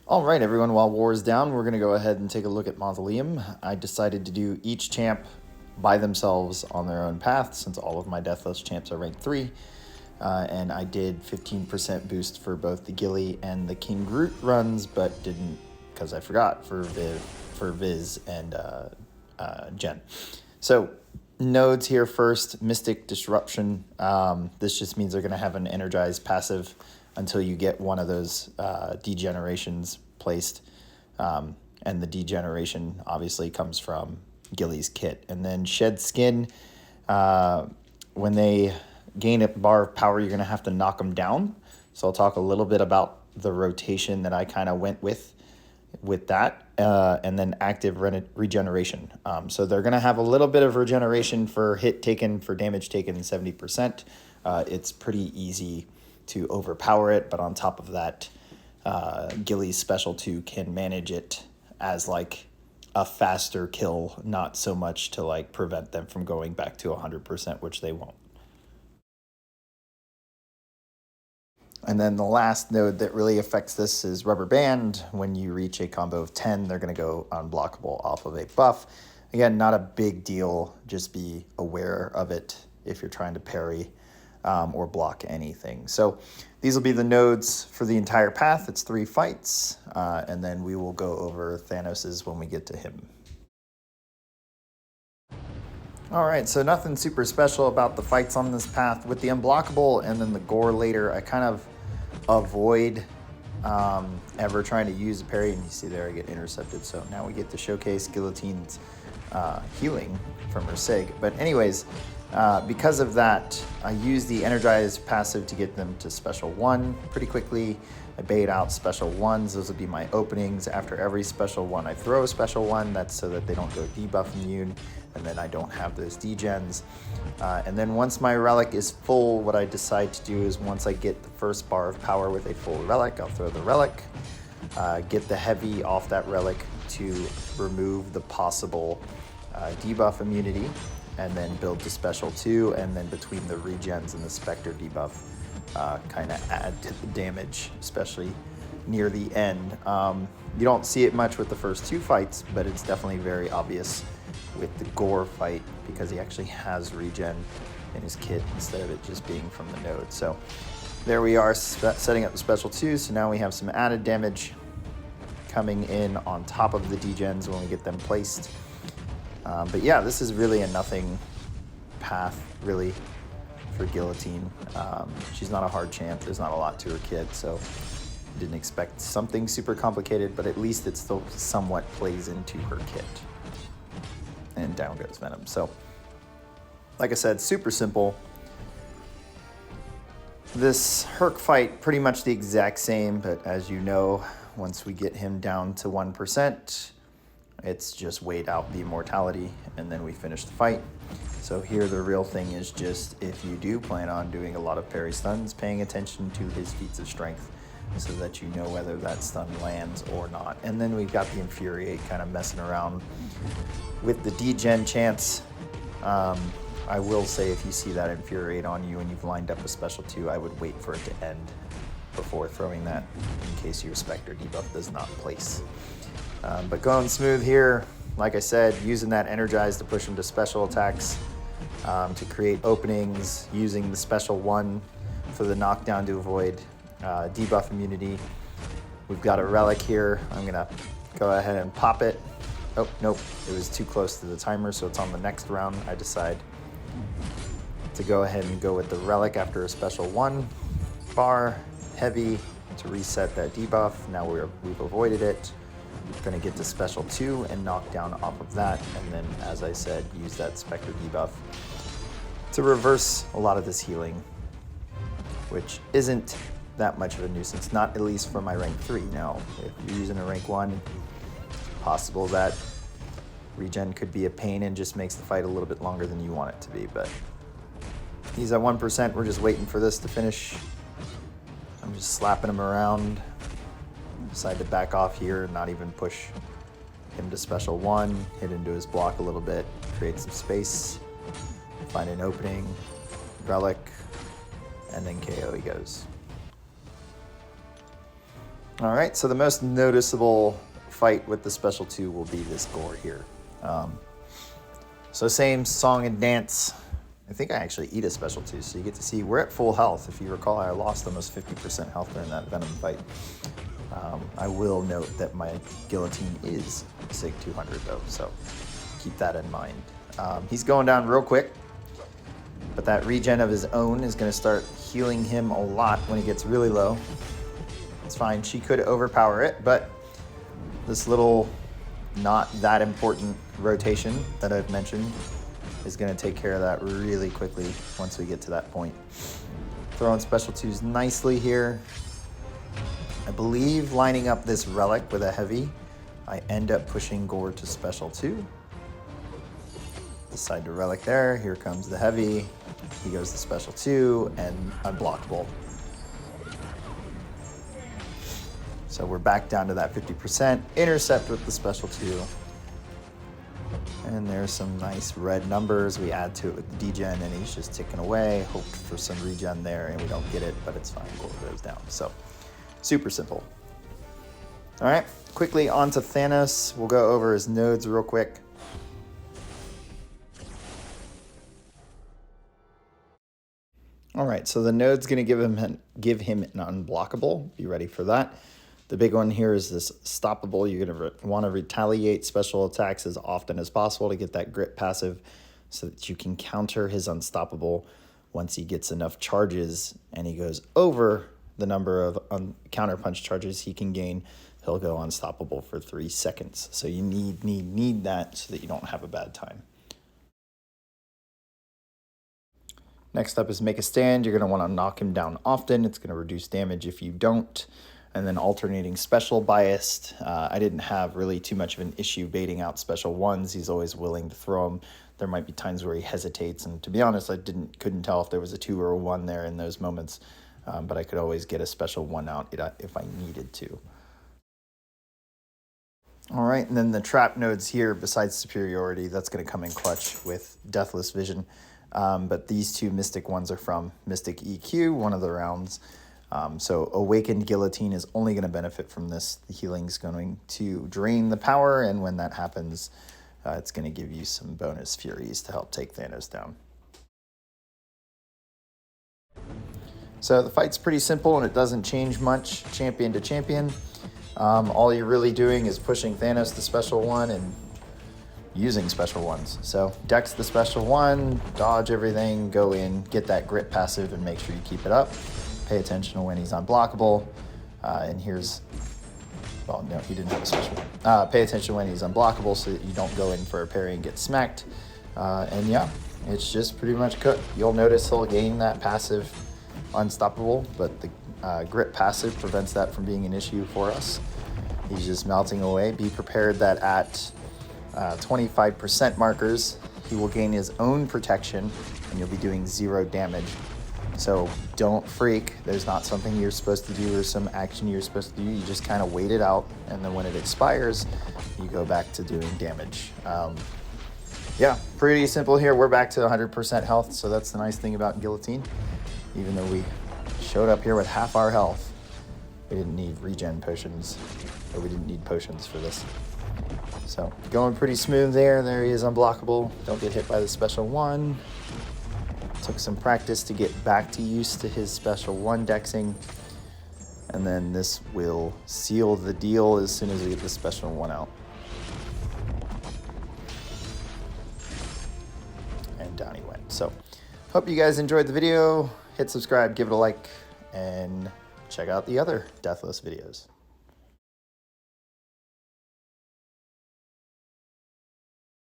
All right, everyone, while war is down, we're going to go ahead and take a look at Mausoleum. I decided to do each champ by themselves on their own path, since all of my Deathless champs are rank 3. And I did 15% boost for both the Guillotine and the King Groot runs, but didn't, because I forgot, for Viz and Jen. So, nodes here first, Mystic Disruption. This just means they're going to have an energized passive until you get one of those degenerations placed. And the degeneration obviously comes from Gilly's kit. And then Shed Skin, when they gain a bar of power, you're going to have to knock them down. So I'll talk a little bit about the rotation that I kind of went with that. And then active regeneration. So they're going to have a little bit of regeneration for hit taken, for damage taken, 70%. It's pretty easy to overpower it, but on top of that, Gilly's special 2 can manage it as like a faster kill, not so much to like prevent them from going back to 100%, which they won't. And then the last node that really affects this is Rubber Band. When you reach a combo of 10, they're going to go unblockable off of a buff. Again, not a big deal. Just be aware of it if you're trying to parry or block anything. So these will be the nodes for the entire path. It's 3 fights, and then we will go over Thanos's when we get to him. All right, so nothing super special about the fights on this path. With the unblockable and then the gore later, I kind of avoid ever trying to use a parry, and you see there I get intercepted. So now we get to showcase Guillotine's healing from her Sig. But anyways, because of that, I use the energized passive to get them to special 1 pretty quickly. I bait out special 1s. Those will be my openings. After every special 1, I throw a special 1. That's so that they don't go debuff immune, and then I don't have those degens. And then once my relic is full, what I decide to do is once I get the first bar of power with a full relic, I'll throw the relic, get the heavy off that relic to remove the possible debuff immunity, and then build to special 2, and then between the regens and the Spectre debuff, kind of add to the damage, especially near the end. You don't see it much with the first 2 fights, but it's definitely very obvious with the Gore fight because he actually has regen in his kit instead of it just being from the node. So there we are setting up the special 2, so now we have some added damage coming in on top of the degens when we get them placed. But yeah, this is really a nothing path, really, for Guillotine. She's not a hard champ. There's not a lot to her kit, so didn't expect something super complicated, but at least it still somewhat plays into her kit. And down goes Venom. So, like I said, super simple. This Herc fight, pretty much the exact same, but as you know, once we get him down to 1%, it's just wait out the immortality, and then we finish the fight. So here the real thing is just, if you do plan on doing a lot of parry stuns, paying attention to his feats of strength so that you know whether that stun lands or not. And then we've got the Infuriate kind of messing around with the degen chance. I will say if you see that Infuriate on you and you've lined up a special 2, I would wait for it to end before throwing that in case your Spectre debuff does not place. But going smooth here, like I said, using that energize to push him to special attacks, to create openings, using the special 1 for the knockdown to avoid debuff immunity. We've got a relic here. I'm gonna go ahead and pop it. Oh, nope, it was too close to the timer, so it's on the next round. I decide to go ahead and go with the relic after a special 1 bar, heavy, to reset that debuff. Now we've avoided it. Going to get to special 2 and knock down off of that, and then, as I said, use that Spectre debuff to reverse a lot of this healing, which isn't that much of a nuisance, not at least for my rank 3. Now, if you're using a rank 1, it's possible that regen could be a pain and just makes the fight a little bit longer than you want it to be, but he's at 1%. We're just waiting for this to finish. I'm just slapping him around. Decide to back off here and not even push him to special 1, hit into his block a little bit, create some space, find an opening, relic, and then KO he goes. All right, so the most noticeable fight with the special 2 will be this gore here. So same song and dance. I think I actually eat a special 2, so you get to see we're at full health. If you recall, I lost almost 50% health during that Venom fight. I will note that my Guillotine is SIG 200 though, so keep that in mind. He's going down real quick, but that regen of his own is going to start healing him a lot when he gets really low. It's fine. She could overpower it, but this little not that important rotation that I've mentioned is going to take care of that really quickly once we get to that point. Throwing special 2s nicely here. I believe lining up this relic with a heavy, I end up pushing Gore to special 2. Decide to relic there. Here comes the heavy. He goes to special 2 and unblockable. So we're back down to that 50%. Intercept with the special 2. And there's some nice red numbers. We add to it with degen and he's just ticking away. Hoped for some regen there and we don't get it, but it's fine. Gore goes down. So super simple. All right, quickly on to Thanos. We'll go over his nodes real quick. All right, so the node's gonna give him an unblockable. Be ready for that. The big one here is this stoppable. You're gonna wanna retaliate special attacks as often as possible to get that grip passive so that you can counter his unstoppable once he gets enough charges and he goes over the number of counter punch charges he can gain. He'll go unstoppable for 3 seconds. So you need that so that you don't have a bad time. Next up is make a stand. You're gonna wanna knock him down often. It's gonna reduce damage if you don't. And then alternating special biased. I didn't have really too much of an issue baiting out special 1s. He's always willing to throw them. There might be times where he hesitates. And to be honest, I couldn't tell if there was a 2 or a 1 there in those moments. But I could always get a special 1 out if I needed to. All right, and then the trap nodes here, besides superiority, that's gonna come in clutch with Deathless Vision. But these 2 Mystic ones are from Mystic EQ, one of the rounds. So Awakened Guillotine is only going to benefit from this. The healing's going to drain the power, and when that happens, it's going to give you some bonus Furies to help take Thanos down. So the fight's pretty simple, and it doesn't change much champion to champion. All you're really doing is pushing Thanos to special 1 and using special 1s. So dex the special 1, dodge everything, go in, get that grip passive, and make sure you keep it up. Pay attention to when he's unblockable. And here's, well, no, he didn't have a special one. Pay attention when he's unblockable so that you don't go in for a parry and get smacked. And yeah, it's just pretty much cooked. You'll notice he'll gain that passive unstoppable, but the grip passive prevents that from being an issue for us. He's just melting away. Be prepared that at 25% markers, he will gain his own protection and you'll be doing 0 damage. So don't freak. There's not something you're supposed to do or some action you're supposed to do. You just kind of wait it out, and then when it expires, you go back to doing damage. Yeah, pretty simple here. We're back to 100% health, so that's the nice thing about Guillotine. Even though we showed up here with half our health, we didn't need regen potions, or we didn't need potions for this. So going pretty smooth there. There he is, unblockable. Don't get hit by the special 1. Took some practice to get back to used to his special 1 dexing. And then this will seal the deal as soon as we get the special 1 out. And down he went. So hope you guys enjoyed the video. Hit subscribe, give it a like, and check out the other Deathless videos.